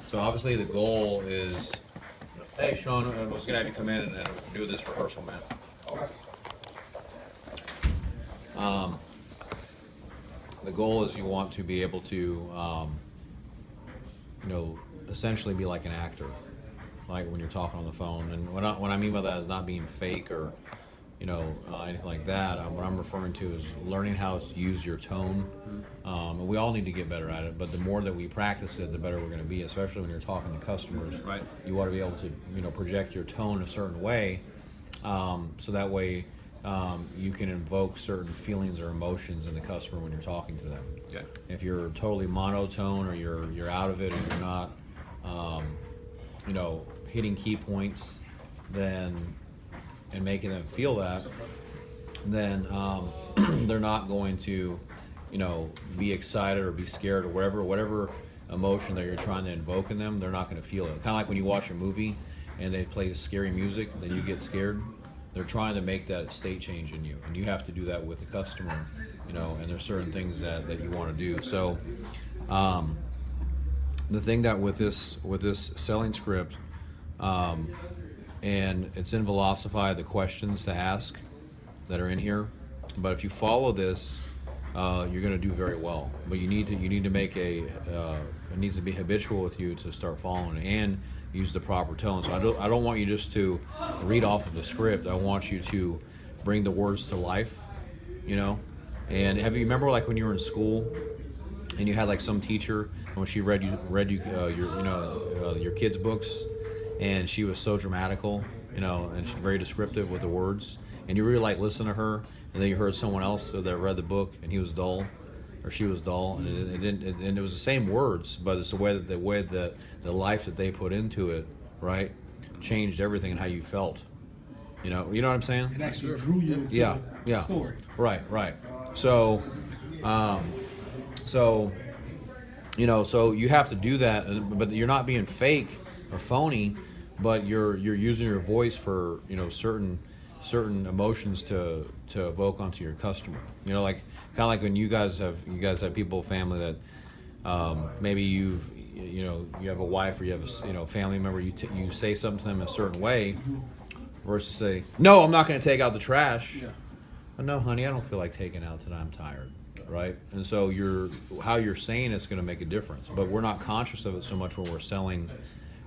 So obviously the goal is, hey Sean, I was gonna have you come in and do this rehearsal, man. The goal is you want to be able to, essentially be like an actor, like when you're talking on the phone. And what I mean by that is not being fake or, anything like that. What I'm referring to is learning how to use your tone. And we all need to get better at it, but the more that we practice it, the better we're going to be, especially when you're talking to customers. Right. You want to be able to, project your tone a certain way, so that way you can invoke certain feelings or emotions in the customer when you're talking to them. Okay. If you're totally monotone or you're out of it or you're not, hitting key points, then and making them feel that, then they're not going to, be excited or be scared or whatever emotion that you're trying to invoke in them. They're not going to feel it. Kind of like when you watch a movie and they play scary music, then you get scared. They're trying to make that state change in you, and you have to do that with the customer, and there's certain things that you want to do. So the thing that with this selling script, and it's in Velocify, the questions to ask that are in here, but if you follow this, you're going to do very well. But you need to make it needs to be habitual with you to start following it and use the proper tone. So I don't want you just to read off of the script. I want you to bring the words to life, And have you remember like when you were in school and you had like some teacher when she read you your kids' books, and she was so dramatical, and she's very descriptive with the words, and you really like listen to her, and then you heard someone else that read the book and he was dull or she was dull, and it was the same words, but it's the way that the life that they put into it, right, changed everything and how you felt. You know what I'm saying? It actually drew you into the story. Right. So, so you have to do that, but you're not being fake or phony, but you're using your voice for certain emotions to evoke onto your customer. Like kind of like when you guys have people, family that maybe you have a wife or you have a family member, you say something to them a certain way, versus say, no, I'm not going to take out the trash. Yeah. Oh, no, honey, I don't feel like taking out today. I'm tired. Right? And so how you're saying it's going to make a difference, but we're not conscious of it so much when we're selling,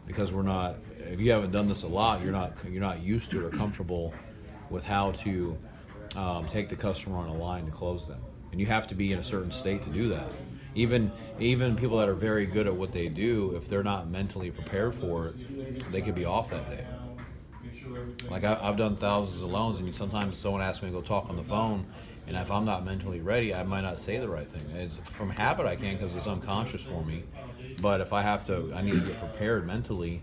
because we're not. If you haven't done this a lot, you're not used to it or comfortable with how to take the customer on a line to close them, and you have to be in a certain state to do that. Even people that are very good at what they do, if they're not mentally prepared for it, they could be off that day. Like I've done thousands of loans, and sometimes someone asks me to go talk on the phone, and if I'm not mentally ready, I might not say the right thing. From habit, I can because it's unconscious for me. But if I have to, I need to get prepared mentally,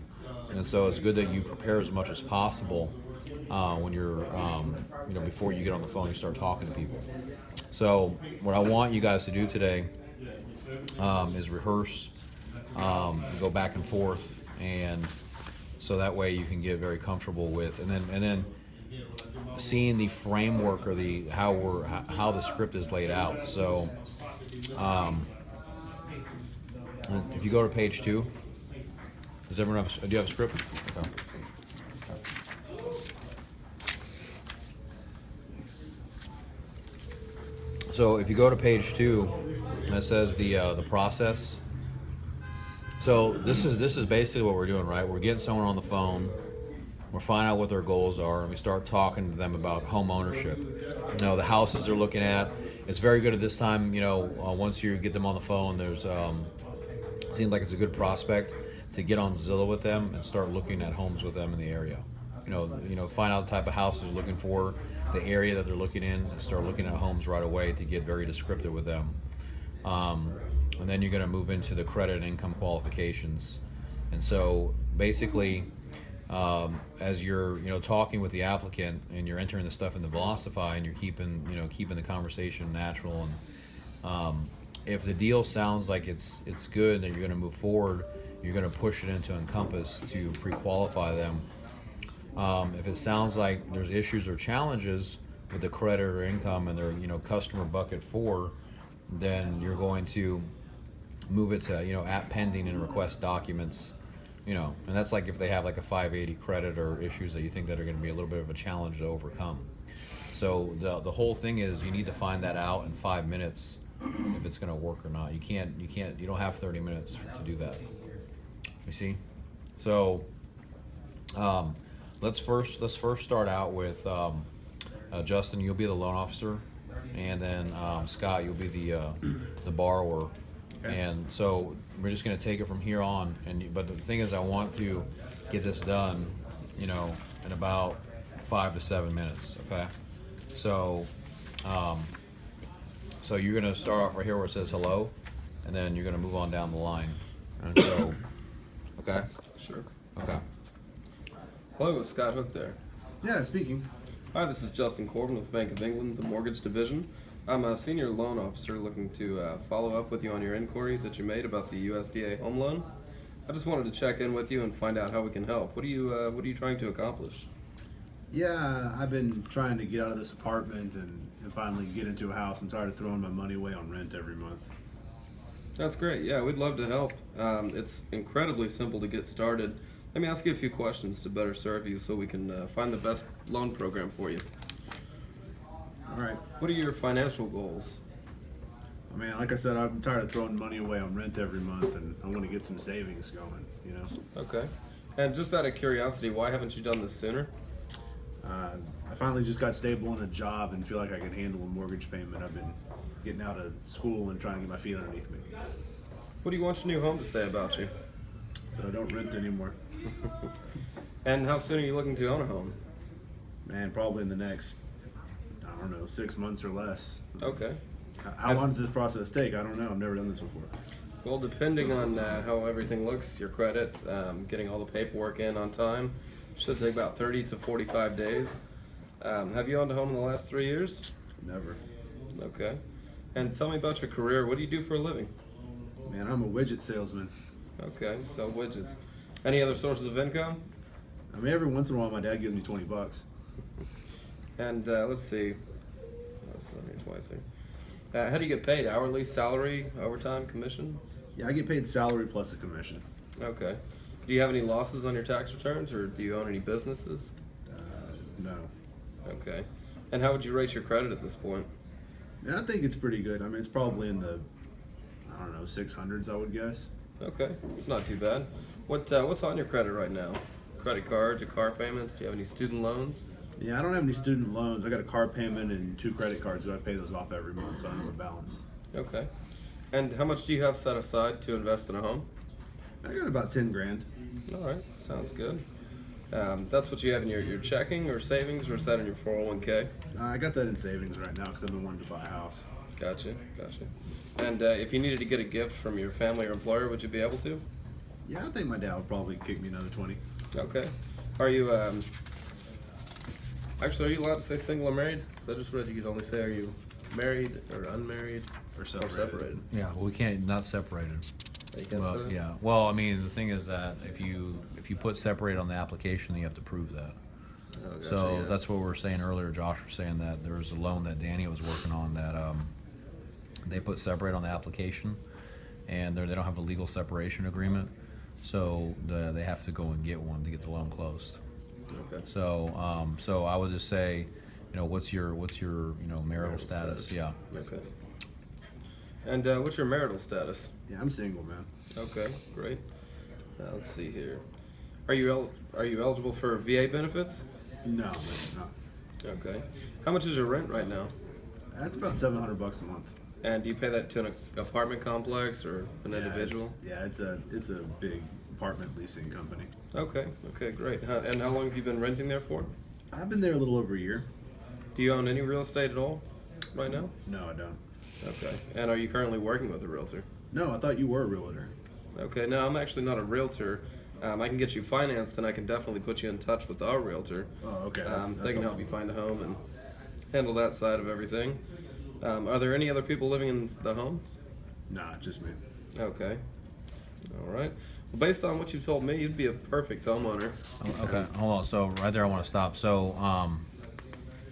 and so it's good that you prepare as much as possible when you're, before you get on the phone, you start talking to people. So what I want you guys to do today is rehearse, go back and forth, and so that way you can get very comfortable with, and then seeing the framework or how the script is laid out. So if you go to page 2, does everyone do you have a script? Okay. So if you go to page 2, it says the process. So this is basically what we're doing, right? We're getting someone on the phone. We're finding out what their goals are, and we start talking to them about home ownership. The houses they're looking at. It's very good at this time. Once you get them on the phone, there's seems like it's a good prospect to get on Zillow with them and start looking at homes with them in the area. Find out the type of house they're looking for, the area that they're looking in, and start looking at homes right away to get very descriptive with them. And then you're going to move into the credit and income qualifications. And so basically, as you're talking with the applicant and you're entering the stuff in the Velocify and you're keeping the conversation natural, and if the deal sounds like it's good and you're going to move forward, you're going to push it into Encompass to pre-qualify them. If it sounds like there's issues or challenges with the credit or income and their customer bucket 4, then you're going to move it to, at pending and request documents, and that's like if they have like a 580 credit or issues that you think that are going to be a little bit of a challenge to overcome. So the whole thing is you need to find that out in 5 minutes if it's going to work or not. You don't have 30 minutes to do that. You see? So let's first start out with Justin. You'll be the loan officer, and then Scott, you'll be the borrower. Okay. And so we're just going to take it from here on. But the thing is, I want to get this done, in about 5 to 7 minutes. Okay. So, so you're going to start off right here where it says hello, and then you're going to move on down the line. And so, okay. Sure. Okay. Hello, Scott Hook there. Yeah, speaking. Hi, this is Justin Corbin with Bank of England, the mortgage division. I'm a senior loan officer looking to follow up with you on your inquiry that you made about the USDA home loan. I just wanted to check in with you and find out how we can help. What are you trying to accomplish? Yeah, I've been trying to get out of this apartment and finally get into a house. I'm tired of throwing my money away on rent every month. That's great. Yeah, we'd love to help. It's incredibly simple to get started. Let me ask you a few questions to better serve you so we can find the best loan program for you. All right. What are your financial goals? I mean, like I said, I'm tired of throwing money away on rent every month, and I want to get some savings going, Okay. And just out of curiosity, why haven't you done this sooner? I finally just got stable in a job and feel like I can handle a mortgage payment. I've been getting out of school and trying to get my feet underneath me. What do you want your new home to say about you? But I don't rent anymore. And how soon are you looking to own a home? Man, probably in the next, 6 months or less. Okay. How long does this process take? I don't know. I've never done this before. Well, depending on how everything looks, your credit, getting all the paperwork in on time, should take about 30 to 45 days. Have you owned a home in the last 3 years? Never. Okay. And tell me about your career. What do you do for a living? Man, I'm a widget salesman. Okay, so widgets. Any other sources of income? I mean, every once in a while, my dad gives me $20. And let's see. That's on here twice here. How do you get paid? Hourly, salary, overtime, commission? Yeah, I get paid salary plus a commission. Okay. Do you have any losses on your tax returns, or do you own any businesses? No. Okay. And how would you rate your credit at this point? And I think it's pretty good. I mean, it's probably in the, 600s, I would guess. Okay, it's not too bad. What's on your credit right now? Credit cards or car payments? Do you have any student loans? Yeah, I don't have any student loans. I got a car payment and 2 credit cards, so I pay those off every month, so I don't have a balance. Okay. And how much do you have set aside to invest in a home? I got about 10 grand. All right, sounds good. That's what you have in your checking or savings, or is that in your 401k? I got that in savings right now because I've been wanting to buy a house. Gotcha. And if you needed to get a gift from your family or employer, would you be able to? Yeah, I think my dad would probably kick me another 20. Okay. Are you actually, are you allowed to say single or married? Because I just read you could only say, are you married or unmarried Or or separated. separated? Yeah, well, we can't, not separated. You can't Well, say that? yeah. Well, I mean, the thing is that if you put separated on the application, then you have to prove that. Oh, gotcha, So yeah. that's what we were saying earlier. Josh was saying that there was a loan that Danny was working on that they put separate on the application, and they don't have a legal separation agreement, so they have to go and get one to get the loan closed. Okay. So so I would just say, what's your marital status? Yeah. Okay. And what's your marital status? Yeah, I'm single, man. Okay, great. Let's see here. Are you eligible for VA benefits? No, man, no. Okay. How much is your rent right now? That's about $700 a month. And do you pay that to an apartment complex or an individual? It's a big apartment leasing company. Okay, great. And how long have you been renting there for? I've been there a little over a year. Do you own any real estate at all right now? No, I don't. Okay. And are you currently working with a realtor? No, I thought you were a realtor. Okay, no, I'm actually not a realtor. I can get you financed, and I can definitely put you in touch with our realtor. Oh, okay. They can help you find a home and handle that side of everything. Are there any other people living in the home? Nah, just me. Okay. All right. Well, based on what you've told me, you'd be a perfect homeowner. Okay, hold on. So right there, I want to stop. So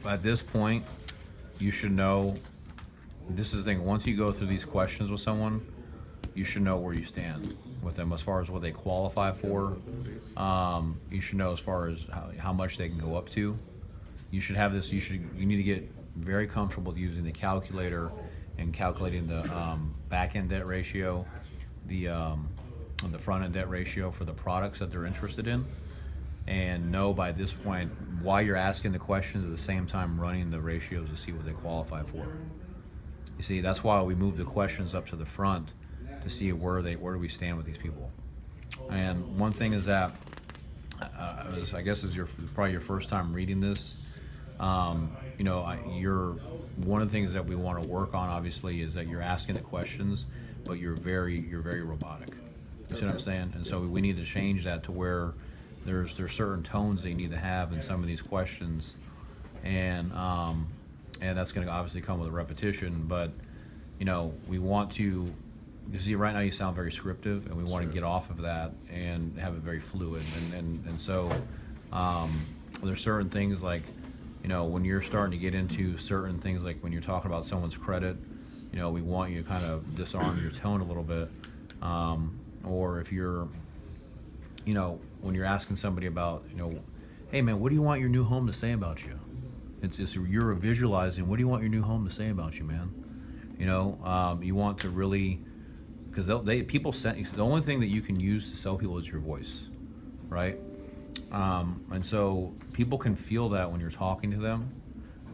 at this point, you should know. This is the thing. Once you go through these questions with someone, you should know where you stand with them as far as what they qualify for. You should know as far as how much they can go up to. You should have this. You need to get very comfortable with using the calculator and calculating the back end debt ratio, the front end debt ratio for the products that they're interested in, and know by this point while you're asking the questions at the same time running the ratios to see what they qualify for. You see, that's why we move the questions up to the front to see where do we stand with these people. And one thing is that I guess is probably your first time reading this. You know, one of the things that we want to work on obviously is that you're asking the questions, but you're very robotic. You see what I'm saying? And so we need to change that to where there's certain tones they need to have in some of these questions, and that's going to obviously come with a repetition. But you know, we want to. You see, right now you sound very scriptive, and we want to get off of that and have it very fluid. And so there's certain things like, you know, when you're starting to get into certain things, like when you're talking about someone's credit, you know, we want you to kind of disarm your tone a little bit. Or if you're, you know, when you're asking somebody about, you know, hey man, what do you want your new home to say about you? It's you're visualizing, what do you want your new home to say about you, man? You know, you want to really, because people the only thing that you can use to sell people is your voice, right? And so people can feel that when you're talking to them,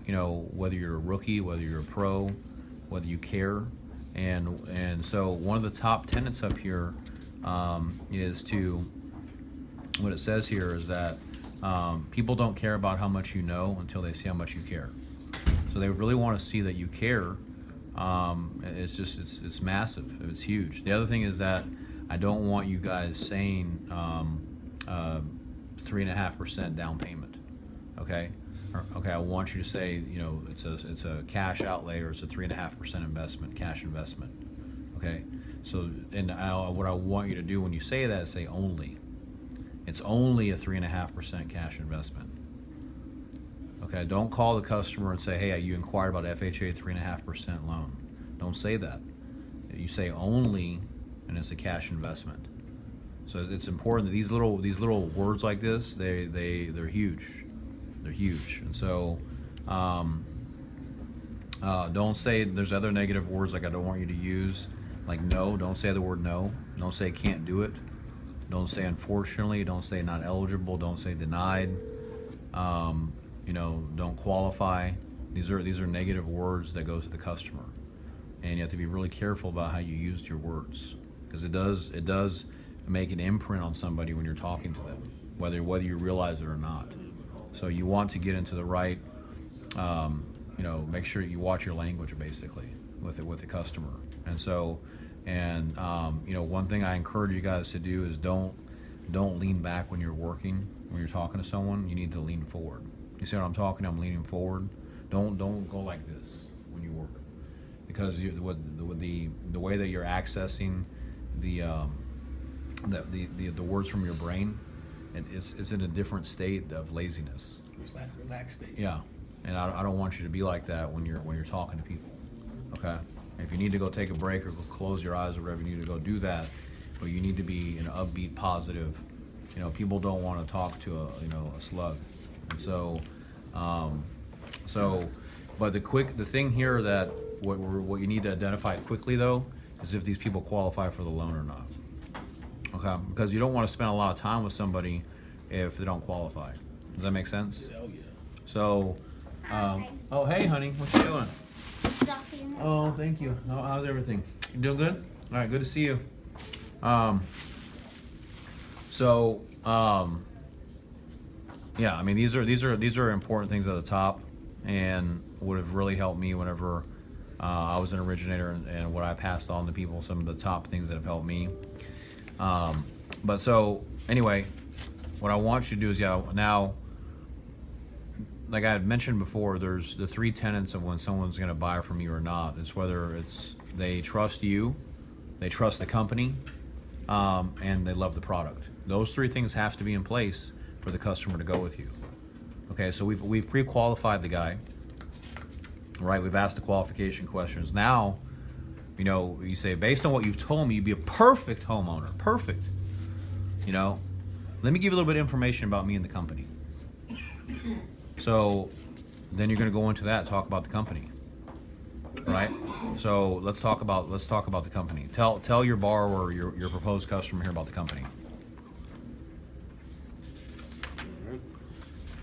you know, whether you're a rookie, whether you're a pro, whether you care. And so one of the top tenets up here is to, what it says here is that people don't care about how much you know until they see how much you care. So they really want to see that you care. It's massive. It's huge. The other thing is that I don't want you guys saying 3.5% down payment. Okay. Okay. I want you to say, you know, it's a cash outlay, or it's a 3.5% investment, cash investment. Okay. So, and what I want you to do when you say that is say only. It's only a 3.5% cash investment. Okay, don't call the customer and say, hey, you inquired about FHA 3.5% loan. Don't say that. You say only, and it's a cash investment. So it's important that these little words like this, they're huge. They're huge. And so don't say, there's other negative words like I don't want you to use, like no. Don't say the word no. Don't say can't do it. Don't say unfortunately. Don't say not eligible. Don't say denied. You know, don't qualify. These are negative words that go to the customer, and you have to be really careful about how you use your words, because it does make an imprint on somebody when you're talking to them, whether you realize it or not. So you want to get into the right, you know, make sure you watch your language basically with the customer. And so, and you know, one thing I encourage you guys to do is don't lean back when you're working. When you're talking to someone, you need to lean forward. You see what I'm talking? I'm leaning forward. Don't go like this when you work, because the way that you're accessing the words from your brain, it's in a different state of laziness. Relaxed state. Yeah, and I don't want you to be like that when you're talking to people. Okay, if you need to go take a break or go close your eyes or whatever, you need to go do that, but you need to be an upbeat, positive. You know, people don't want to talk to a slug. And so, but the thing here that what you need to identify quickly though is if these people qualify for the loan or not. Okay, because you don't want to spend a lot of time with somebody if they don't qualify. Does that make sense? Oh yeah. So, oh hey honey, what you doing? Oh, thank you. How's everything? You doing good? All right, good to see you. Yeah, I mean these are important things at the top, and would have really helped me whenever I was an originator, and what I passed on to people, some of the top things that have helped me. But so anyway, what I want you to do is now, like I had mentioned before, there's the three tenets of when someone's going to buy from you or not. It's whether it's they trust you, they trust the company, and they love the product. Those three things have to be in place for the customer to go with you. Okay, so we've pre-qualified the guy, right? We've asked the qualification questions. Now You know, you say, based on what you've told me, you'd be a perfect homeowner. Perfect. You know, let me give you a little bit of information about me and the company. So then you're going to go into that, talk about the company, right? So let's talk about the company. Tell your borrower, your proposed customer here about the company.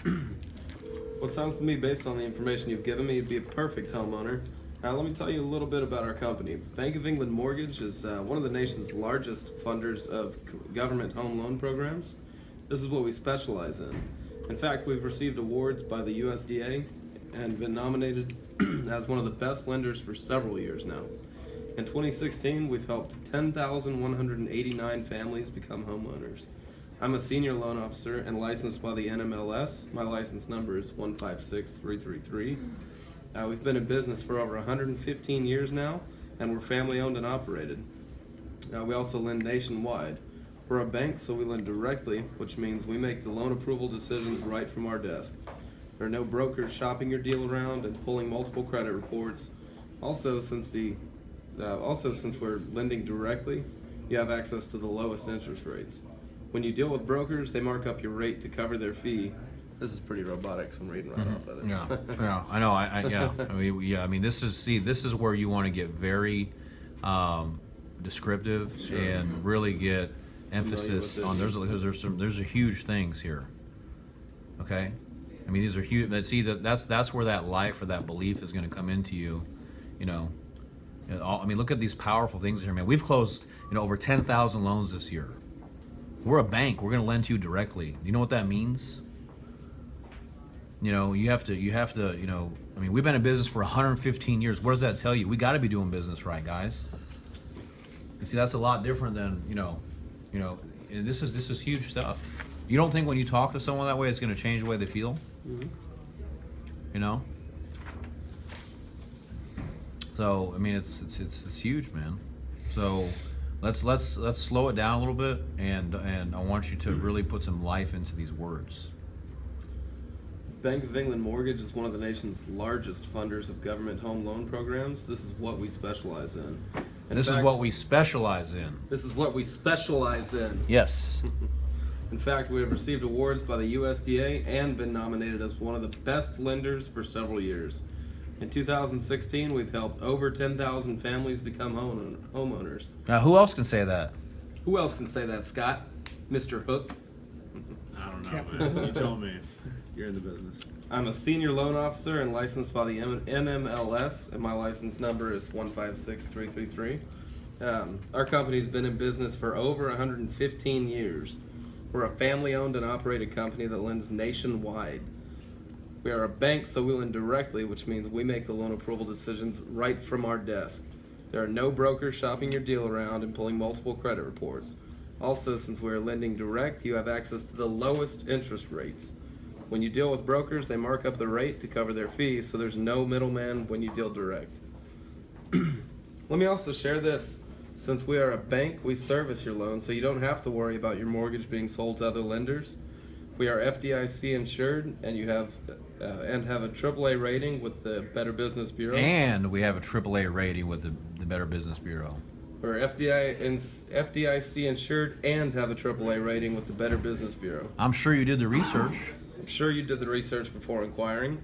Well, it sounds to me, based on the information you've given me, you'd be a perfect homeowner. Let me tell you a little bit about our company. Bank of England Mortgage is one of the nation's largest funders of government home loan programs. This is what we specialize in. In fact, we've received awards by the USDA and been nominated as one of the best lenders for several years now. In 2016, we've helped 10,189 families become homeowners. I'm a senior loan officer and licensed by the NMLS. My license number is 156333. We've been in business for over 115 years now, and we're family owned and operated. We also lend nationwide. We're a bank, so we lend directly, which means we make the loan approval decisions right from our desk. There are no brokers shopping your deal around and pulling multiple credit reports. Also, since we're lending directly, you have access to the lowest interest rates. When you deal with brokers, they mark up your rate to cover their fee. This is pretty robotic, so I'm reading right off of it. Yeah, I know. I mean, this is where you want to get very descriptive and really get emphasis on. There's a huge things here. Okay, I mean, these are huge. See, that's where that life or that belief is going to come into you. You know, I mean, look at these powerful things here, man. We've closed over 10,000 loans this year. We're a bank. We're going to lend to you directly. You know what that means? You know, you have to, I mean, we've been in business for 115 years. What does that tell you? We got to be doing business right, guys. You see, that's a lot different than, and this is huge stuff. You don't think when you talk to someone that way, it's going to change the way they feel? Mm-hmm. You know? So, I mean, it's huge, man. So, let's slow it down a little bit, and I want you to really put some life into these words. Bank of England Mortgage is one of the nation's largest funders of government home loan programs. This is what we specialize in. This is what we specialize in. This is what we specialize in. Yes. In fact, we have received awards by the USDA and been nominated as one of the best lenders for several years. In 2016, we've helped over 10,000 families become homeowners. Now, who else can say that? Who else can say that, Scott? Mr. Hook? I don't know, man. You tell me. You're in the business. I'm a senior loan officer and licensed by the NMLS, and my license number is 156333. Our company's been in business for over 115 years. We're a family-owned and operated company that lends nationwide. We are a bank, so we lend directly, which means we make the loan approval decisions right from our desk. There are no brokers shopping your deal around and pulling multiple credit reports. Also, since we are lending direct, you have access to the lowest interest rates. When you deal with brokers, they mark up the rate to cover their fees, so there's no middleman when you deal direct. Let me also share this. Since we are a bank, we service your loan, so you don't have to worry about your mortgage being sold to other lenders. We are FDIC insured, and have a AAA rating with the Better Business Bureau. And we have a AAA rating with the Better Business Bureau. We're FDIC insured and have a AAA rating with the Better Business Bureau. I'm sure you did the research. I'm sure you did the research before inquiring.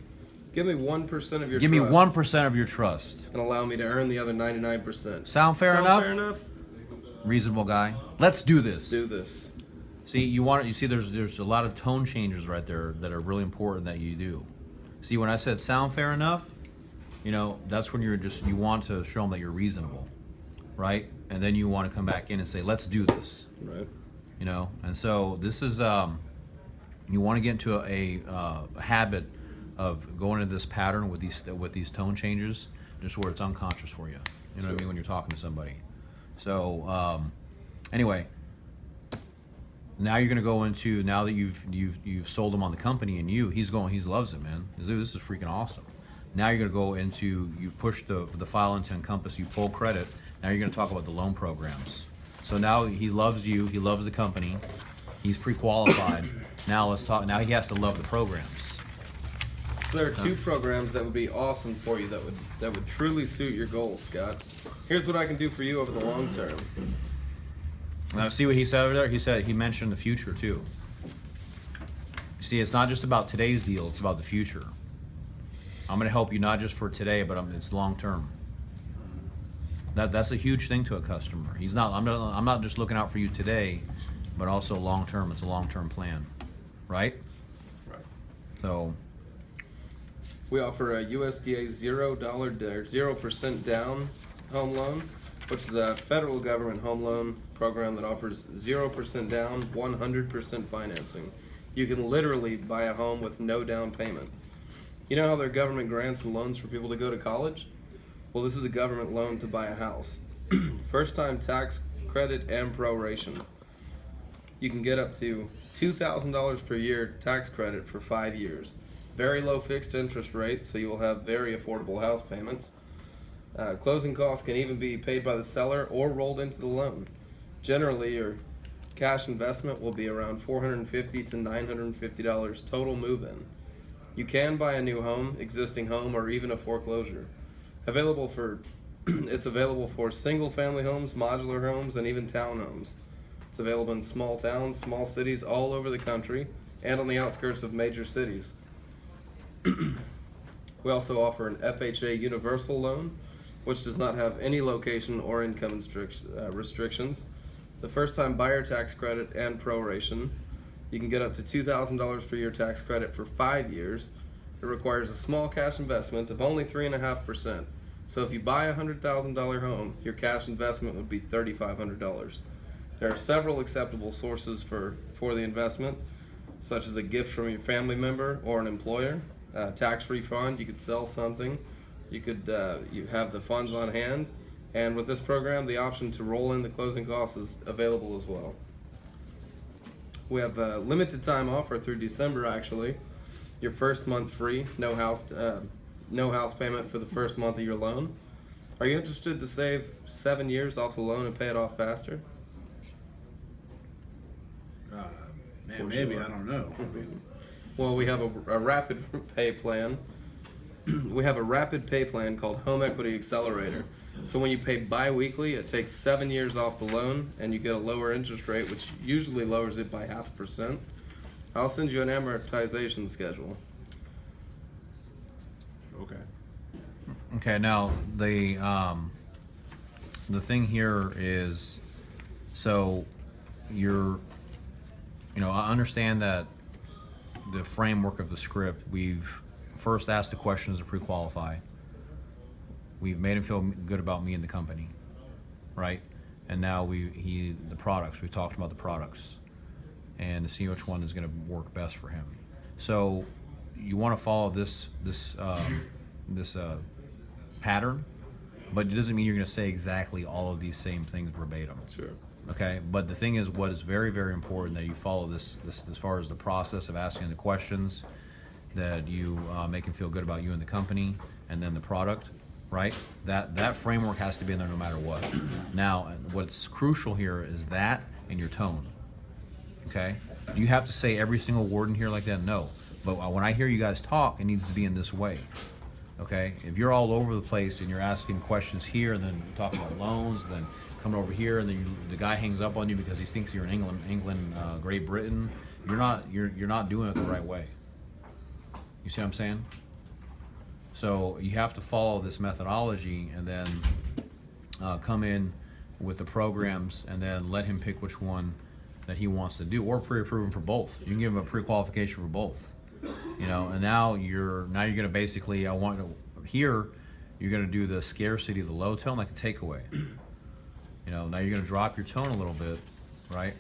Give me 1% of your Give trust. me 1% of your trust. And allow me to earn the other 99%. Sound fair enough? Fair enough? Reasonable guy. Let's do this. Let's do this. See, you see there's a lot of tone changes right there that are really important that you do. See, when I said sound fair enough, that's when you want to show them that you're reasonable, right? And then you want to come back in and say, let's do this. Right. And so this is you want to get into a habit of going into this pattern with these tone changes, just where it's unconscious for you. You know what I mean, when you're talking to somebody. So anyway, now you're going to go into, now that you've sold him on the company and he loves it, man. This is freaking awesome. Now you're going to go into, you push the file into Encompass, you pull credit. Now you're going to talk about the loan programs. So now he loves you, he loves the company, he's pre-qualified. Now let's talk. Now he has to love the programs. So there are two programs that would be awesome for you that would truly suit your goals, Scott. Here's what I can do for you over the long term. Now, see what he said over there? He mentioned the future too. See, it's not just about today's deal, it's about the future. I'm going to help you not just for today, but it's long term. That's a huge thing to a customer. I'm not just looking out for you today, but also long term. It's a long term plan, right? Right. So We offer a USDA $0 or 0% down home loan, which is a federal government home loan program that offers 0% down, 100% financing. You can literally buy a home with no down payment. You know how there are government grants and loans for people to go to college? Well, this is a government loan to buy a house. First time tax credit and proration. You can get up to $2,000 per year tax credit for 5 years. Very low fixed interest rate, so you will have very affordable house payments. Closing costs can even be paid by the seller or rolled into the loan. Generally, your cash investment will be around $450 to $950 total move-in. You can buy a new home, existing home, or even a foreclosure. It's available for single-family homes, modular homes, and even townhomes. It's available in small towns, small cities all over the country, and on the outskirts of major cities. We also offer an FHA Universal Loan, which does not have any location or income restrictions. The first-time buyer tax credit and proration. You can get up to $2,000 per year tax credit for 5 years. It requires a small cash investment of only 3.5%. So if you buy a $100,000 home, your cash investment would be $3,500. There are several acceptable sources for the investment, such as a gift from your family member or an employer, tax refund. You could sell something. You have the funds on hand, and with this program, the option to roll in the closing costs is available as well. We have a limited time offer through December. Actually, your first month free, no house payment for the first month of your loan. Are you interested to save 7 years off the loan and pay it off faster? Man, maybe, I don't know. I mean, Well, we have a rapid pay plan. We have a rapid pay plan called Home Equity Accelerator. So when you pay bi-weekly, it takes 7 years off the loan, and you get a lower interest rate, which usually lowers it by 0.5%. I'll send you an amortization schedule. okay. okay, now the thing here is, so I understand that the framework of the script, we've first asked the questions to pre-qualify. We've made him feel good about me and the company, right? And now the products, we talked about the products and to see which one is going to work best for him. So you want to follow this pattern, but it doesn't mean you're going to say exactly all of these same things verbatim. Sure. Okay, but the thing is, what is very, very important that you follow this as far as the process of asking the questions, that you make him feel good about you and the company, and then the product, right? That framework has to be in there no matter what. Now, what's crucial here is that and your tone. Okay, do you have to say every single word in here like that? No, but when I hear you guys talk, it needs to be in this way. Okay, if you're all over the place and you're asking questions here, and then talking about loans, then coming over here, and then the guy hangs up on you because he thinks you're in England, Great Britain. You're not doing it the right way. You see what I'm saying? So you have to follow this methodology, and then come in with the programs, and then let him pick which one that he wants to do, or pre-approve him for both. You can give him a pre-qualification for both. And now you're gonna basically, you're gonna do the scarcity, the low tone, like a takeaway. Now you're gonna drop your tone a little bit, right?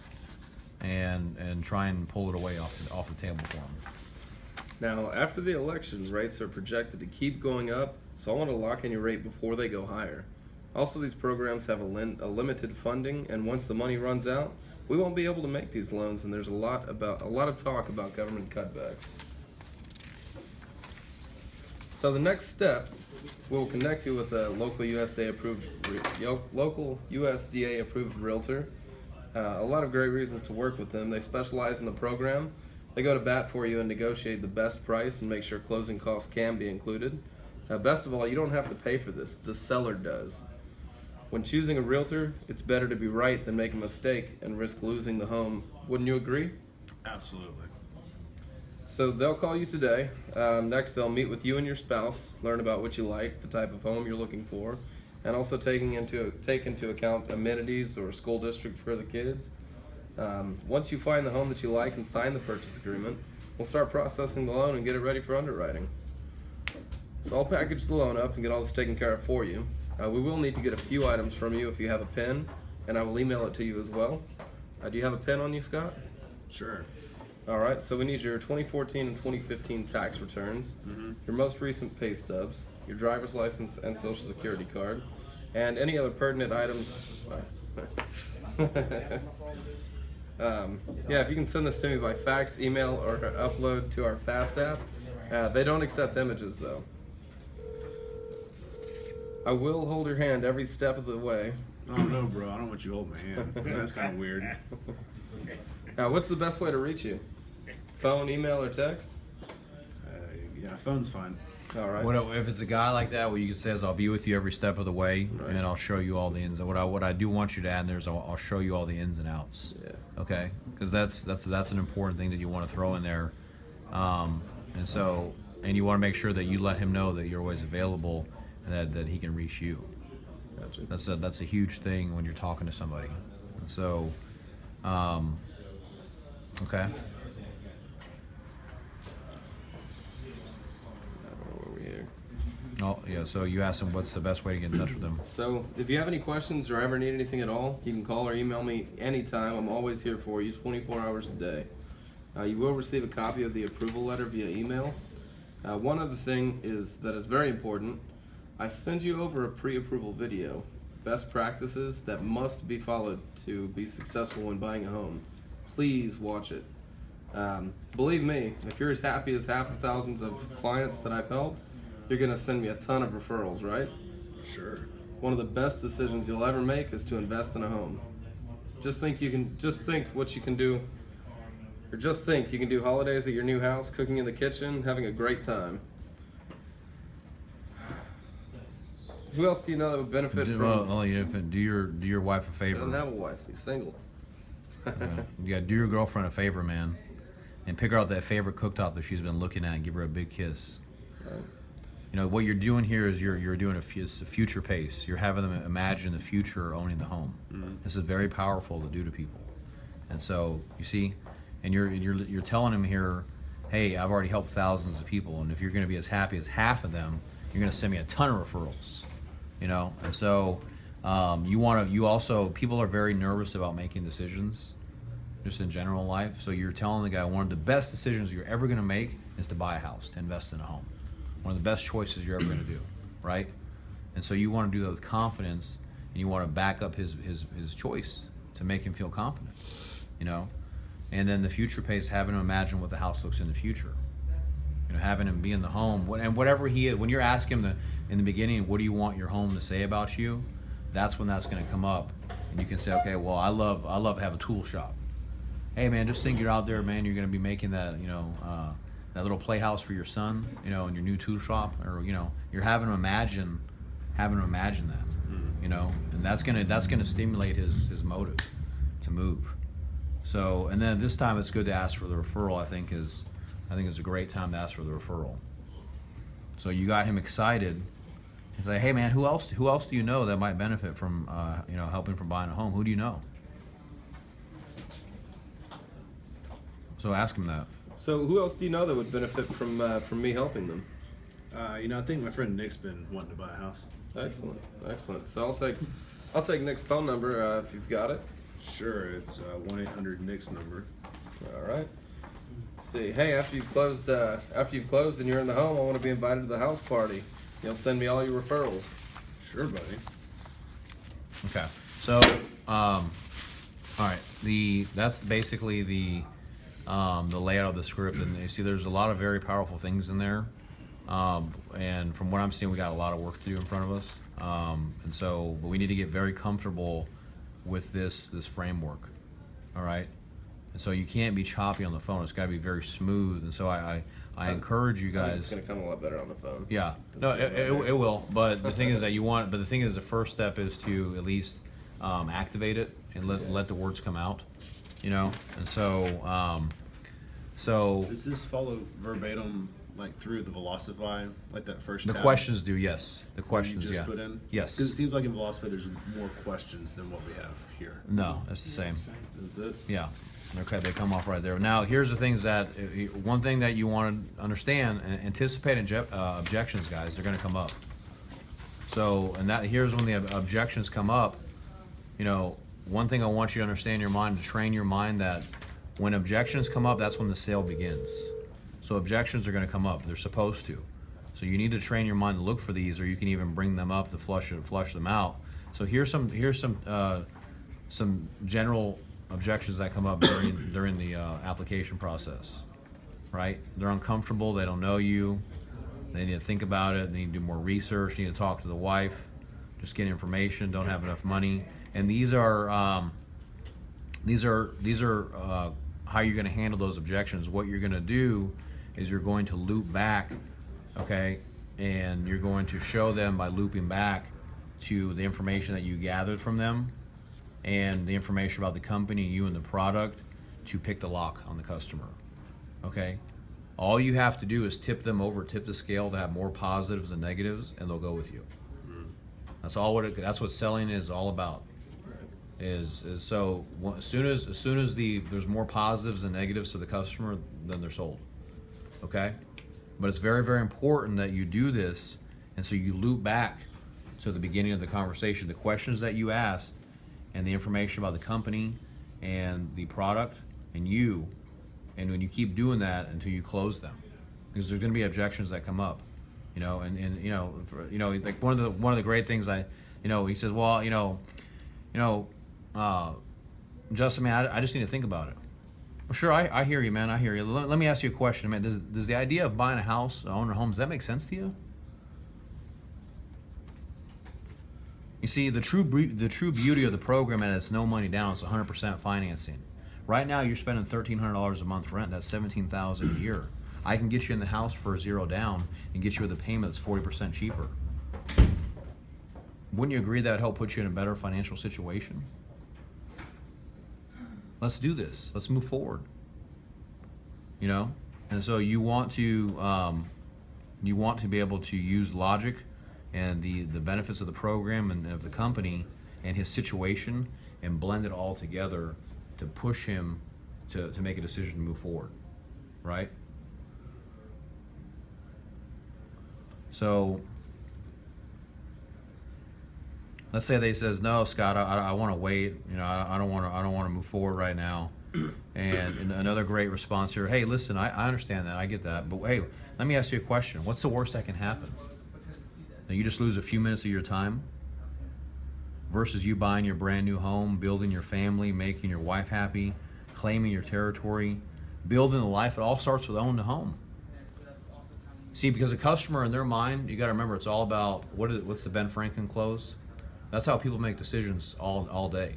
And try and pull it away off the table for him. Now, after the election, rates are projected to keep going up, so I want to lock in your rate before they go higher. Also, these programs have a limited funding, and once the money runs out, we won't be able to make these loans, and there's a lot of talk about government cutbacks. So the next step, we'll connect you with a local USDA approved realtor. A lot of great reasons to work with them. They specialize in the program. They go to bat for you and negotiate the best price and make sure closing costs can be included. Best of all, you don't have to pay for this. The seller does. When choosing a realtor, it's better to be right than make a mistake and risk losing the home. Wouldn't you agree? Absolutely. So they'll call you today. Next, they'll meet with you and your spouse, learn about what you like, the type of home you're looking for, and also take into account amenities or school district for the kids. Once you find the home that you like and sign the purchase agreement, we'll start processing the loan and get it ready for underwriting. So I'll package the loan up and get all this taken care of for you. We will need to get a few items from you if you have a pen, and I will email it to you as well. Do you have a pen on you, Scott? Sure. All right, so we need your 2014 and 2015 tax returns, your most recent pay stubs, your driver's license and social security card, and any other pertinent items. Yeah, if you can send this to me by fax, email, or upload to our Fast app. They don't accept images, though. I will hold your hand every step of the way. Oh no, bro! I don't want you to hold my hand. That's kind of weird. What's the best way to reach you? Phone, email, or text? Yeah, phone's fine. All right. What if it's a guy like that, what you could say is, I'll be with you every step of the way, Right. and I'll show you all the ins. What I do want you to add in there is I'll show you all the ins and outs. Yeah. Okay, because that's an important thing that you want to throw in there, and you want to make sure that you let him know that you're always available and that he can reach you. Gotcha. That's a huge thing when you're talking to somebody. And so, okay. Where are we here? Oh yeah. So you asked him what's the best way to get in touch with him. So, if you have any questions or ever need anything at all, you can call or email me anytime. I'm always here for you, 24 hours a day. You will receive a copy of the approval letter via email. One other thing that is very important. I send you over a pre-approval video, best practices that must be followed to be successful when buying a home. Please watch it. Believe me, if you're as happy as half the thousands of clients that I've helped, you're gonna send me a ton of referrals, right? Sure. One of the best decisions you'll ever make is to invest in a home. Just think what you can do, or just think you can do holidays at your new house, cooking in the kitchen, having a great time. Who else do you know that would benefit from? Do your wife a I don't favor. have a wife. He's single. Yeah, do your girlfriend a favor, man, and pick her out that favorite cooktop that she's been looking at and give her a big kiss. Right. You know what you're doing here is you're doing it's a future pace. You're having them imagine the future owning the home. This is very powerful to do to people, and so you see, and you're telling them here, hey, I've already helped thousands of people, and if you're going to be as happy as half of them, you're going to send me a ton of referrals. You know, and so you also people are very nervous about making decisions, just in general in life. So you're telling the guy one of the best decisions you're ever going to make is to buy a house, to invest in a home. One of the best choices you're ever going to do, right? And so you want to do that with confidence, and you want to back up his choice to make him feel confident, you know. And then the future pace, having him imagine what the house looks in the future. You know, having him be in the home, and whatever when you're asking him in the beginning, what do you want your home to say about you? That's when that's going to come up, and you can say, okay, well, I love to have a tool shop. Hey, man, just think you're out there, man. You're going to be making that, that little playhouse for your son, in your new tool shop, or you're having him imagine that, and that's gonna stimulate his motive to move. So, and then this time it's good to ask for the referral. I think is a great time to ask for the referral. So you got him excited and say, hey man, who else do you know that might benefit from helping from buying a home? Who do you know? So ask him that. So who else do you know that would benefit from me helping them? I think my friend Nick's been wanting to buy a house. Excellent. So I'll take Nick's phone number if you've got it. Sure, it's 1-800-NICS number. All right. Let's see, hey, after you've closed and you're in the home, I want to be invited to the house party. You'll send me all your referrals. Sure, buddy. Okay. So, all right. That's basically the layout of the script, and you see, there's a lot of very powerful things in there. And from what I'm seeing, we got a lot of work to do in front of us. But we need to get very comfortable with this framework. All right. And so you can't be choppy on the phone. It's got to be very smooth. And so I encourage you I think guys. it's going to come a lot better on the phone. Yeah, than no, seeing it will. But the thing is that but the thing is, the first step is to at least activate it and let the words come out, And so Does this follow verbatim, like through the Velocify, like that first the tab questions do, yes. The you questions, just yeah. put in? Yes. Because it seems like in Velocify there's more questions than what we have here. No, it's the same. Is it? Yeah. Okay, they come off right there. Now, here's the things that one thing that you want to understand: anticipate objections, guys. They're going to come up. So, and here's when the objections come up. One thing I want you to understand in your mind, to train your mind that when objections come up, that's when the sale begins. So objections are going to come up. They're supposed to. So you need to train your mind to look for these, or you can even bring them up to flush them out. So here's some general objections that come up during the application process. Right? They're uncomfortable. They don't know you. They need to think about it. They need to do more research. They need to talk to the wife. Just get information. Don't have enough money. And these are how you're going to handle those objections. What you're going to do is you're going to loop back, okay, and you're going to show them by looping back to the information that you gathered from them and the information about the company, you and the product, to pick the lock on the customer, okay? All you have to do is tip the scale to have more positives than negatives, and they'll go with you. That's what selling is all about. Is so as soon as there's more positives than negatives to the customer, then they're sold. Okay? But it's very, very important that you do this, and so you loop back to the beginning of the conversation, the questions that you asked, and the information about the company and the product and you, and when you keep doing that until you close them, because there's going to be objections that come up, like one of the great things he says, well, Justin, man, I just need to think about it. Well, sure, I hear you, man. I hear you. Let me ask you a question, man. Does the idea of buying a house, owning a home, does that make sense to you? You see, the true beauty of the program is it's no money down. It's 100% financing. Right now, you're spending $1,300 a month rent. That's $17,000 a year. I can get you in the house for $0 down and get you with a payment that's 40% cheaper. Wouldn't you agree that would help put you in a better financial situation? Let's do this. Let's move forward. And so you want to be able to use logic and the benefits of the program and of the company and his situation and blend it all together to push him to make a decision to move forward, right? So let's say they says, no, Scott, I want to wait. I don't want to move forward right now. And another great response here, hey, listen, I understand that, I get that, but hey, let me ask you a question. What's the worst that can happen? Now you just lose a few minutes of your time versus you buying your brand new home, building your family, making your wife happy, claiming your territory, building the life. It all starts with owning a home. See, because a customer in their mind, you got to remember, it's all about what's the Ben Franklin close? That's how people make decisions all day,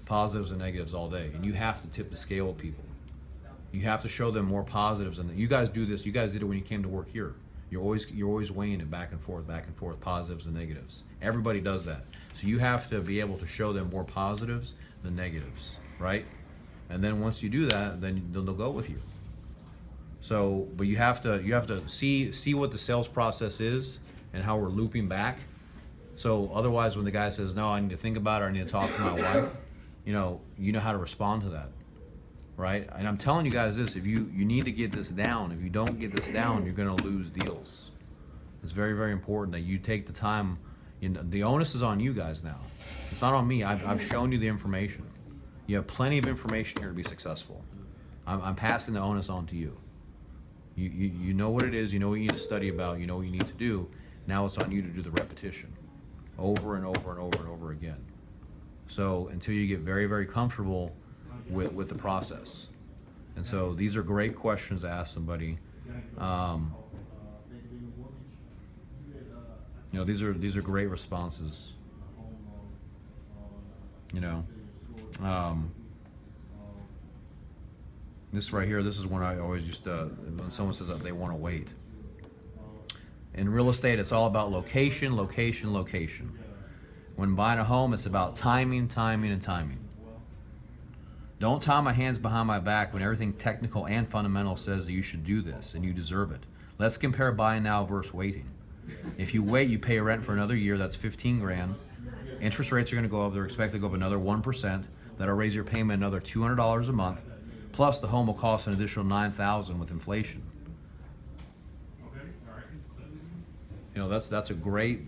positives and negatives all day. And you have to tip the scale with people. You have to show them more positives, and you guys do this. You guys did it when you came to work here. You're always weighing it back and forth, positives and negatives. Everybody does that. So you have to be able to show them more positives than negatives, right? And then once you do that, then they'll go with you. So, but you have to see what the sales process is and how we're looping back. So otherwise, when the guy says, no, I need to think about it, or I need to talk to my wife, you know how to respond to that, right? And I'm telling you guys this, if you need to get this down. If you don't get this down, you're going to lose deals. It's very, very important that you take the time. The onus is on you guys now. It's not on me. I've shown you the information. You have plenty of information here to be successful. I'm passing the onus on to you. You know what it is. You know what you need to study about. You know what you need to do. Now it's on you to do the repetition over and over and over and over again. So until you get very, very comfortable with the process. And so these are great questions to ask somebody. These are great responses. This right here, this is one I always used to, when someone says that they want to wait. In real estate, it's all about location, location, location. When buying a home, it's about timing, timing, and timing. Don't tie my hands behind my back when everything technical and fundamental says that you should do this and you deserve it. Let's compare buying now versus waiting. If you wait, you pay rent for another year, that's 15 grand. Interest rates are going to go up, they're expected to go up another 1%. That'll raise your payment another $200 a month. Plus the home will cost an additional $9,000 with inflation. You know, that's a great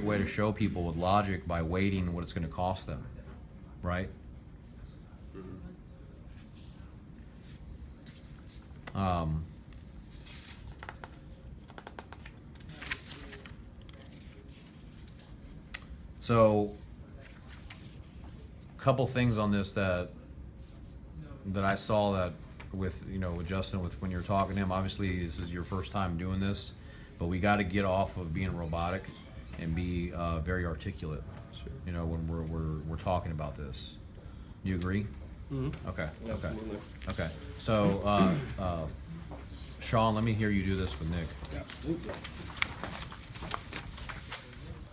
way to show people with logic by waiting what it's going to cost them, right? So, a couple things on this that I saw that with Justin, with when you're talking to him. Obviously, this is your first time doing this, but we got to get off of being robotic and be very articulate. You know, when we're talking about this. You agree? Mm-hmm. Okay. Absolutely. Okay. So, Sean, let me hear you do this with Nick. Absolutely.